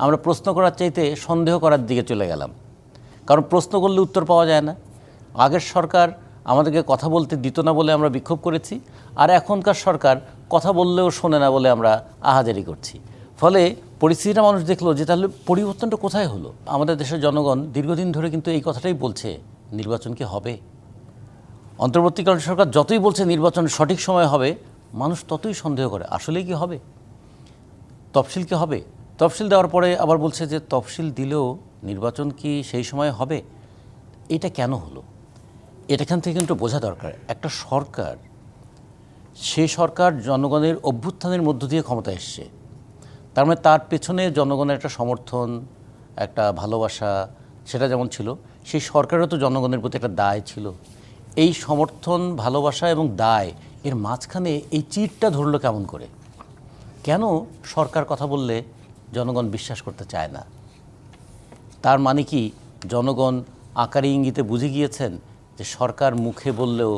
আমরা প্রশ্ন করার চাইতে সন্দেহ করার দিকে চলে গেলাম। কারণ প্রশ্ন করলে উত্তর পাওয়া যায় না। আগের সরকার আমাদেরকে কথা বলতে দিত না বলে আমরা বিক্ষোভ করেছি, আর এখনকার সরকার কথা বললেও শোনে না বলে আমরা আহাজারি করছি। ফলে পরিস্থিতিটা মানুষ দেখলো যে তাহলে পরিবর্তনটা কোথায় হলো। আমাদের দেশের জনগণ দীর্ঘদিন ধরে কিন্তু এই কথাটাই বলছে, নির্বাচন কি হবে? অন্তর্বর্তীকালীন সরকার যতই বলছে নির্বাচন সঠিক সময় হবে, মানুষ ততই সন্দেহ করে আসলেই কি হবে, তফসিল কি হবে। তফসিল দেওয়ার পরে আবার বলছে যে তফসিল দিলেও নির্বাচন কি সেই সময় হবে। এটা কেন হলো? এটাখান থেকে কিন্তু বোঝা দরকার, একটা সরকার, সেই সরকার জনগণের অভ্যুত্থানের মধ্য দিয়ে ক্ষমতা এসছে, তার মানে তার পেছনে জনগণের একটা সমর্থন, একটা ভালোবাসা সেটা যেমন ছিল, সেই সরকারেরও তো জনগণের প্রতি একটা দায় ছিল। এই সমর্থন, ভালোবাসা এবং দায় এর মাঝখানে এই চিরটা ধরলো কেমন করে? কেন সরকার কথা বললে জনগণ বিশ্বাস করতে চায় না? তার মানে কি জনগণ আকারে ইঙ্গিতে বুঝে গিয়েছেন যে সরকার মুখে বললেও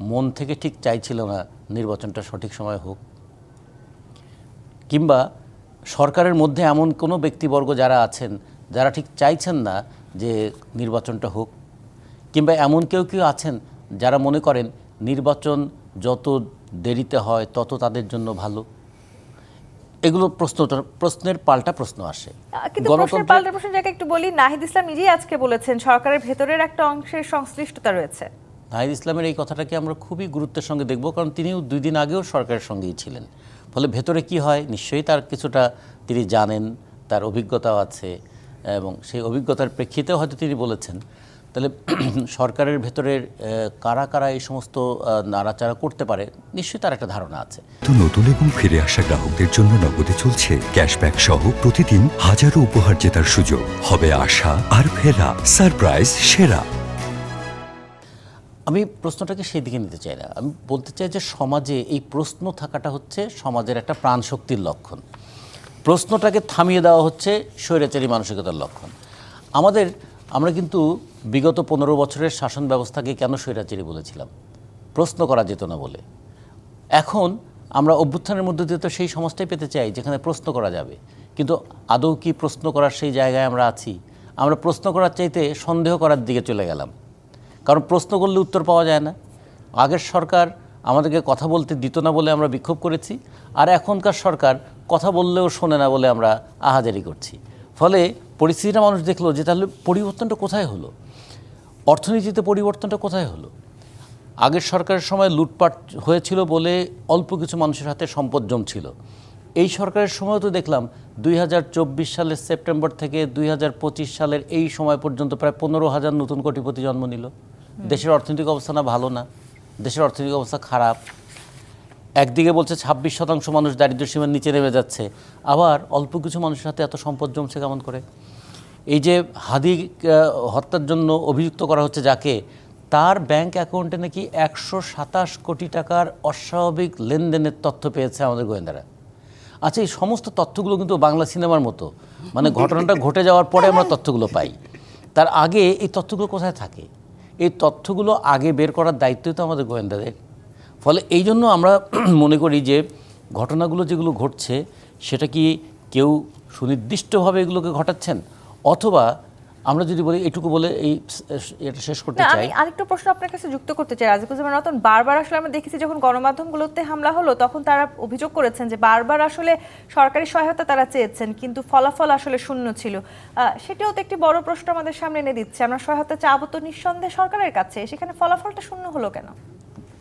মন থেকে ঠিক চাইছিল না নির্বাচনটা সঠিক সময় হোক? কিংবা সরকারের মধ্যে এমন কোনো ব্যক্তিবর্গ যারা আছেন যারা ঠিক চাইছেন না যে নির্বাচনটা হোক? কিংবা এমন কেউ কেউ আছেন যারা মনে করেন নির্বাচন যত দেরিতে হয় তত তাদের জন্য ভালো? এগুলো প্রশ্নের পাল্টা প্রশ্ন আসে। কিন্তু প্রশ্নের পাল্টা প্রশ্নের জায়গায় একটু বলি, নাহিদ ইসলাম নিজেই আজকে বলেছেন সরকারের ভেতরের একটা অংশের সংশ্লিষ্টতা রয়েছে। নাহিদ ইসলামের এই কথাটাকে আমরা খুবই গুরুত্বের সঙ্গে দেখব, কারণ তিনিও 2 দিন আগেও সরকারের সঙ্গেই ছিলেন। ফলে ভেতরে কি হয় নিশ্চয়ই তার কিছুটা তিনি জানেন, তার অভিজ্ঞতাও আছে, এবং সেই অভিজ্ঞতার প্রেক্ষিতেও হয়তো তিনি বলেছেন। তাহলে সরকারের ভেতরের কারা কারা এই সমস্ত নাড়াচাড়া করতে পারে নিশ্চয়ই তার একটা ধারণা আছে। তো নতুন এবং ফিরে আসা গ্রাহকদের জন্য নগদে চলছে ক্যাশব্যাক সহ প্রতিদিন হাজারো উপহার জেতার সুযোগ। হবে আশা আর ফেরা, সারপ্রাইজ সেরা। আমি প্রশ্নটাকে সেই দিকে নিতে চাই না। আমি বলতে চাই যে সমাজে এই প্রশ্ন থাকাটা হচ্ছে সমাজের একটা প্রাণশক্তির লক্ষণ। প্রশ্নটাকে থামিয়ে দেওয়া হচ্ছে স্বৈরাচারী মানসিকতার লক্ষণ। আমরা কিন্তু বিগত 15 বছরের শাসন ব্যবস্থাকে কেন স্বৈরাচারী বলেছিলাম? প্রশ্ন করা যেত না বলে। এখন আমরা অভ্যুত্থানের মধ্যে দিয়ে তো সেই সমাজটাই পেতে চাই যেখানে প্রশ্ন করা যাবে, কিন্তু আদৌ কি প্রশ্ন করার সেই জায়গায় আমরা আছি? আমরা প্রশ্ন করার চাইতে সন্দেহ করার দিকে চলে গেলাম। কারণ প্রশ্ন করলে উত্তর পাওয়া যায় না। আগের সরকার আমাদেরকে কথা বলতে দিত না বলে আমরা বিক্ষোভ করেছি, আর এখনকার সরকার কথা বললেও শোনে না বলে আমরা আহাজারি করছি। ফলে পরিস্থিতিটা মানুষ দেখলো যে তাহলে পরিবর্তনটা কোথায় হলো, অর্থনীতিতে পরিবর্তনটা কোথায় হলো। আগের সরকারের সময় লুটপাট হয়েছিল বলে অল্প কিছু মানুষের হাতে সম্পদ জমছিল। এই সরকারের সময় তো দেখলাম 2024 সালের সেপ্টেম্বর থেকে 2025 সালের এই সময় পর্যন্ত প্রায় 15,000 নতুন কোটিপতি জন্ম নিল। দেশের অর্থনৈতিক অবস্থা না ভালো না, দেশের অর্থনৈতিক অবস্থা খারাপ। একদিকে বলছে 26% মানুষ দারিদ্র্যসীমার নিচে নেমে যাচ্ছে, আবার অল্প কিছু মানুষের হাতে এত সম্পদ জমছে কেমন করে? এই যে হাদি হত্যার জন্য অভিযুক্ত করা হচ্ছে যাকে, তার ব্যাংক অ্যাকাউন্টে নাকি 127 কোটি টাকার অস্বাভাবিক লেনদেনের তথ্য পেয়েছে আমাদের গোয়েন্দারা। আচ্ছা, এই সমস্ত তথ্যগুলো কিন্তু বাংলা সিনেমার মতো, মানে ঘটনাটা ঘটে যাওয়ার পরে আমরা তথ্যগুলো পাই। তার আগে এই তথ্যগুলো কোথায় থাকে? এই তথ্যগুলো আগে বের করার দায়িত্বই তো আমাদের গোয়েন্দাদের। ফলে এই জন্য আমরা মনে করি যে ঘটনাগুলো যেগুলো ঘটছে সেটা কি কেউ সুনির্দিষ্টভাবে এগুলোকে ঘটাচ্ছেন, অথবা আমরা যদি বলি এটুকু বলে এটা শেষ করতে চাই। আমি আরেকটা প্রশ্ন আপনার কাছে যুক্ত করতে চাই রাজিকুজ্জামান রতন। বারবার আসলে আমরা দেখেছি যখন গণমাধ্যমগুলোতে হামলা হলো তখন তারা অভিযোগ করেছেন যে বারবার আসলে সরকারি সহায়তা তারা চেয়েছেন কিন্তু ফলাফল আসলে শূন্য ছিল। সেটাও তো একটি বড় প্রশ্ন আমাদের সামনে এনে দিচ্ছে। আমরা সহায়তা চাবো তো নিঃসন্দেহে সরকারের কাছে, সেখানে ফলাফলটা শূন্য হলো কেন?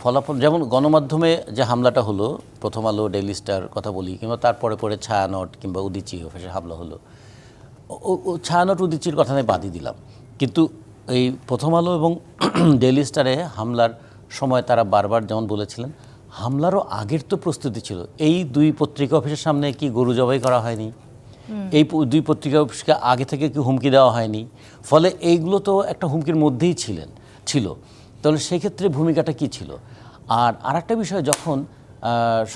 ফলাফল যেমন গণমাধ্যমে যে হামলাটা হলো, প্রথম আলো, ডেইলি স্টার কথা বলি, কিংবা তারপরে পরে ছায়ানট কিংবা উদীচী অফিসে হামলা হলো, ছায়ানট উদীচীর কথা আমি বাদই দিলাম, কিন্তু এই প্রথম আলো এবং ডেইলি স্টারে হামলার সময় তারা বারবার যেমন বলেছিলেন, হামলারও আগের তো প্রস্তুতি ছিল। এই 2 পত্রিকা অফিসের সামনে কি গরু জবাই করা হয়নি? এই 2 পত্রিকা অফিসকে আগে থেকে কি হুমকি দেওয়া হয়নি? ফলে এইগুলো তো একটা হুমকির মধ্যেই ছিল। তাহলে সেক্ষেত্রে ভূমিকাটা কী ছিল? আর আরেকটা বিষয়, যখন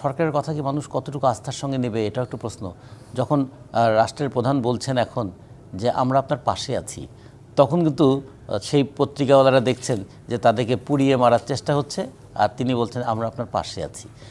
সরকারের কথা কি মানুষ কতটুকু আস্থার সঙ্গে নেবে, এটাও একটু প্রশ্ন। যখন রাষ্ট্রের প্রধান বলছেন এখন যে আমরা আপনার পাশে আছি, তখন কিন্তু সেই পত্রিকাওয়ালারা দেখছেন যে তাদেরকে পুড়িয়ে মারার চেষ্টা হচ্ছে, আর তিনি বলছেন আমরা আপনার পাশে আছি।